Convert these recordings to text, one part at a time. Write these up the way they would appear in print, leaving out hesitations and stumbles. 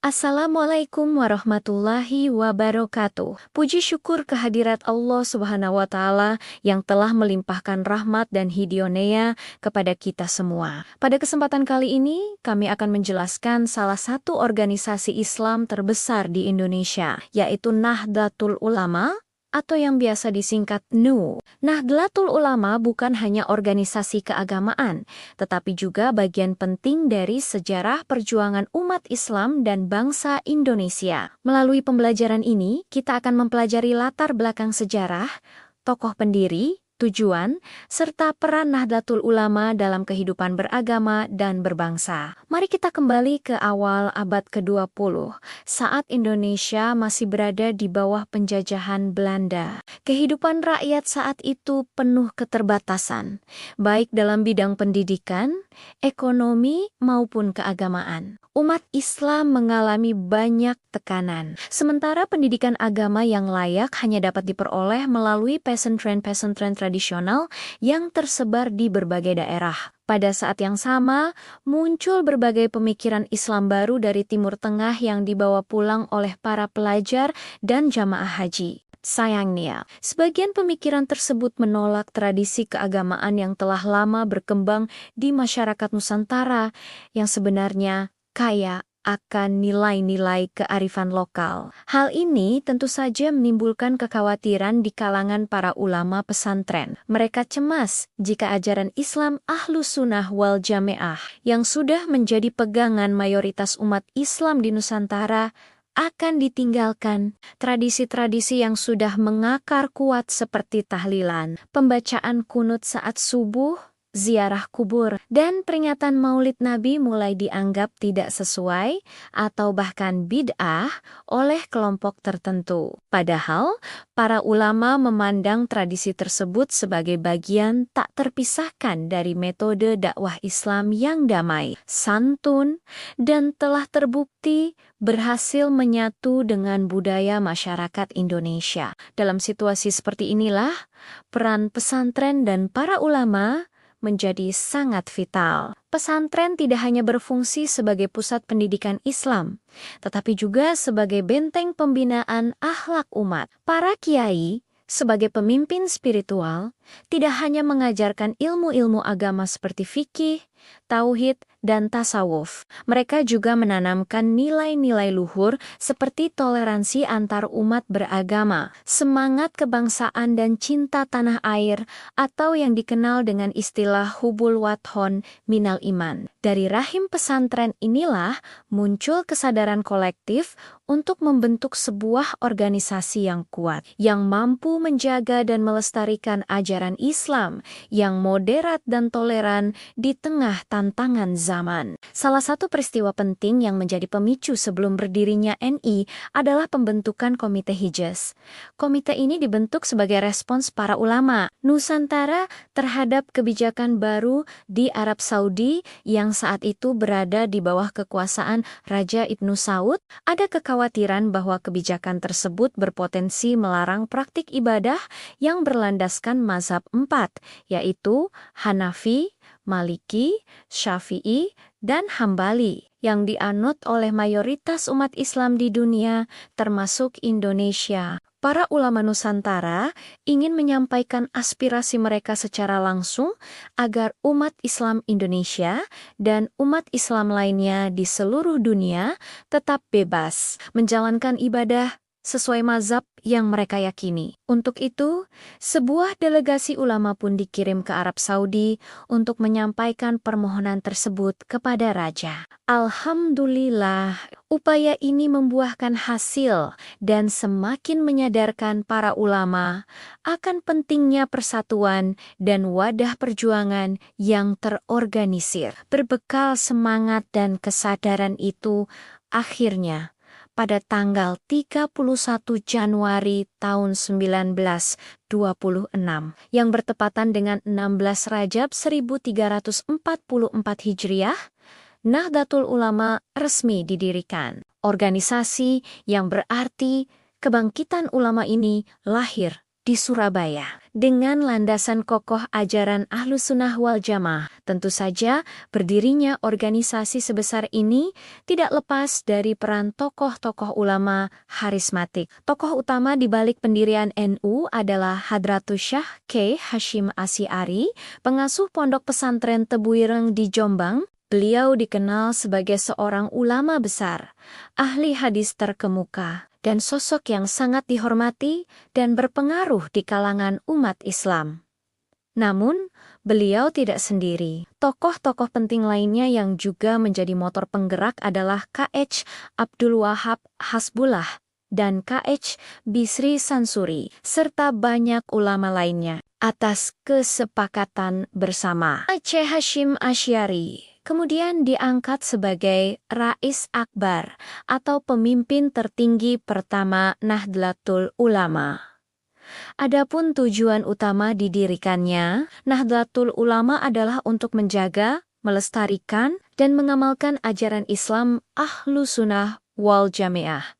Assalamualaikum warahmatullahi wabarakatuh. Puji syukur kehadirat Allah Subhanahu wa Ta'ala yang telah melimpahkan rahmat dan hidayah kepada kita semua. Pada kesempatan kali ini, kami akan menjelaskan salah satu organisasi Islam terbesar di Indonesia, yaitu Nahdlatul Ulama, atau yang biasa disingkat NU. Nahdlatul Ulama bukan hanya organisasi keagamaan, tetapi juga bagian penting dari sejarah perjuangan umat Islam dan bangsa Indonesia. Melalui pembelajaran ini, kita akan mempelajari latar belakang sejarah, tokoh pendiri, tujuan, serta peran Nahdlatul Ulama dalam kehidupan beragama dan berbangsa. Mari kita kembali ke awal abad ke-20, saat Indonesia masih berada di bawah penjajahan Belanda. Kehidupan rakyat saat itu penuh keterbatasan, baik dalam bidang pendidikan, ekonomi, maupun keagamaan. Umat Islam mengalami banyak tekanan. Sementara pendidikan agama yang layak hanya dapat diperoleh melalui pesantren tradisional yang tersebar di berbagai daerah. Pada saat yang sama, muncul berbagai pemikiran Islam baru dari Timur Tengah yang dibawa pulang oleh para pelajar dan jamaah haji. Sayangnya, sebagian pemikiran tersebut menolak tradisi keagamaan yang telah lama berkembang di masyarakat Nusantara yang sebenarnya kaya akan nilai-nilai kearifan lokal. Hal ini tentu saja menimbulkan kekhawatiran di kalangan para ulama pesantren. Mereka cemas jika ajaran Islam Ahlus Sunnah wal Jamaah yang sudah menjadi pegangan mayoritas umat Islam di Nusantara akan ditinggalkan. Tradisi-tradisi yang sudah mengakar kuat seperti tahlilan, pembacaan kunut saat subuh, ziarah kubur, dan peringatan Maulid Nabi mulai dianggap tidak sesuai atau bahkan bid'ah oleh kelompok tertentu. Padahal, para ulama memandang tradisi tersebut sebagai bagian tak terpisahkan dari metode dakwah Islam yang damai, santun, dan telah terbukti berhasil menyatu dengan budaya masyarakat Indonesia. Dalam situasi seperti inilah, peran pesantren dan para ulama menjadi sangat vital. Pesantren tidak hanya berfungsi sebagai pusat pendidikan Islam, tetapi juga sebagai benteng pembinaan akhlak umat. Para kiai, sebagai pemimpin spiritual, tidak hanya mengajarkan ilmu-ilmu agama seperti fikih, tauhid, dan tasawuf. Mereka juga menanamkan nilai-nilai luhur seperti toleransi antar umat beragama, semangat kebangsaan dan cinta tanah air, atau yang dikenal dengan istilah hubul wathon minal iman. Dari rahim pesantren inilah muncul kesadaran kolektif untuk membentuk sebuah organisasi yang kuat, yang mampu menjaga dan melestarikan ajaran Islam, yang moderat dan toleran di tengah tantangan zaman. Salah satu peristiwa penting yang menjadi pemicu sebelum berdirinya NI adalah pembentukan Komite Hijaz. Komite ini dibentuk sebagai respons para ulama Nusantara terhadap kebijakan baru di Arab Saudi yang saat itu berada di bawah kekuasaan Raja Ibnu Saud. Ada kekhawatiran bahwa kebijakan tersebut berpotensi melarang praktik ibadah yang berlandaskan mazhab 4, yaitu Hanafi, Maliki, Syafi'i, dan Hambali, yang dianut oleh mayoritas umat Islam di dunia, termasuk Indonesia. Para ulama Nusantara ingin menyampaikan aspirasi mereka secara langsung agar umat Islam Indonesia dan umat Islam lainnya di seluruh dunia tetap bebas menjalankan ibadah sesuai mazhab yang mereka yakini. Untuk itu, sebuah delegasi ulama pun dikirim ke Arab Saudi untuk menyampaikan permohonan tersebut kepada Raja. Alhamdulillah, upaya ini membuahkan hasil dan semakin menyadarkan para ulama akan pentingnya persatuan dan wadah perjuangan yang terorganisir. Berbekal semangat dan kesadaran itu, akhirnya pada tanggal 31 Januari tahun 1926 yang bertepatan dengan 16 Rajab 1344 Hijriah, Nahdlatul Ulama resmi didirikan. Organisasi yang berarti kebangkitan ulama ini lahir di Surabaya. dengan landasan kokoh ajaran Ahlussunnah wal Jamaah. Tentu saja, berdirinya organisasi sebesar ini tidak lepas dari peran tokoh-tokoh ulama harismatik. Tokoh utama di balik pendirian NU adalah Hadratus Syah K. Hashim Asy'ari, pengasuh pondok pesantren Tebuireng di Jombang. Beliau dikenal sebagai seorang ulama besar, ahli hadis terkemuka, dan sosok yang sangat dihormati dan berpengaruh di kalangan umat Islam. Namun, beliau tidak sendiri. Tokoh-tokoh penting lainnya yang juga menjadi motor penggerak adalah K.H. Abdul Wahab Hasbullah dan K.H. Bisri Sansuri, serta banyak ulama lainnya. Atas kesepakatan bersama, Aceh Hashim Asy'ari kemudian diangkat sebagai Rais Akbar atau pemimpin tertinggi pertama Nahdlatul Ulama. Adapun tujuan utama didirikannya, Nahdlatul Ulama adalah untuk menjaga, melestarikan, dan mengamalkan ajaran Islam Ahlussunnah wal Jamaah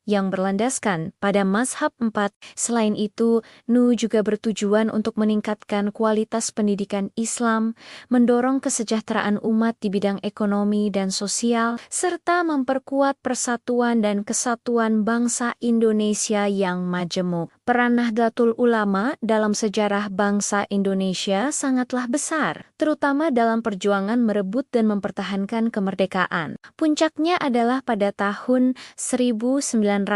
yang berlandaskan pada mazhab 4. Selain itu, NU juga bertujuan untuk meningkatkan kualitas pendidikan Islam, mendorong kesejahteraan umat di bidang ekonomi dan sosial, serta memperkuat persatuan dan kesatuan bangsa Indonesia yang majemuk. Peran Nahdlatul Ulama dalam sejarah bangsa Indonesia sangatlah besar, terutama dalam perjuangan merebut dan mempertahankan kemerdekaan. Puncaknya adalah pada tahun 1945,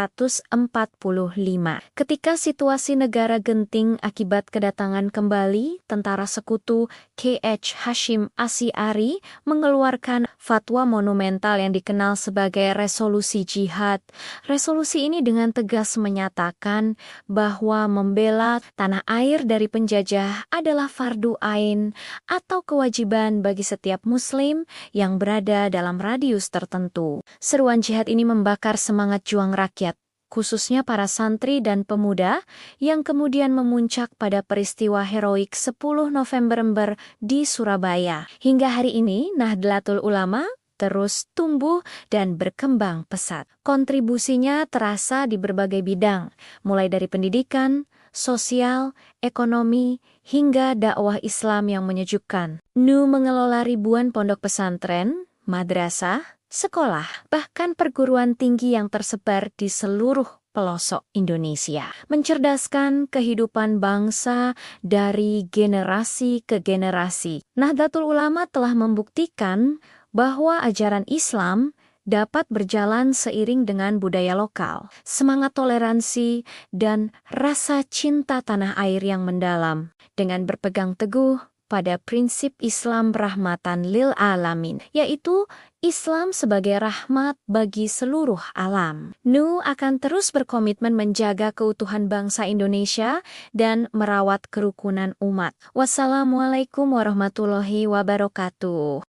ketika situasi negara genting akibat kedatangan kembali tentara sekutu. K.H. Hashim Asy'ari mengeluarkan fatwa monumental yang dikenal sebagai Resolusi Jihad. Resolusi ini dengan tegas menyatakan bahwa membela tanah air dari penjajah adalah fardu ain atau kewajiban bagi setiap muslim yang berada dalam radius tertentu. Seruan jihad ini membakar semangat juang rakyat, khususnya para santri dan pemuda, yang kemudian memuncak pada peristiwa heroik 10 November di Surabaya. Hingga hari ini, Nahdlatul Ulama terus tumbuh dan berkembang pesat. Kontribusinya terasa di berbagai bidang, mulai dari pendidikan, sosial, ekonomi, hingga dakwah Islam yang menyejukkan. NU mengelola ribuan pondok pesantren, madrasah, sekolah, bahkan perguruan tinggi yang tersebar di seluruh pelosok Indonesia, mencerdaskan kehidupan bangsa dari generasi ke generasi. Nahdlatul Ulama telah membuktikan bahwa ajaran Islam dapat berjalan seiring dengan budaya lokal, semangat toleransi, dan rasa cinta tanah air yang mendalam, dengan berpegang teguh pada prinsip Islam rahmatan lil alamin, yaitu Islam sebagai rahmat bagi seluruh alam. NU akan terus berkomitmen menjaga keutuhan bangsa Indonesia dan merawat kerukunan umat. Wassalamualaikum warahmatullahi wabarakatuh.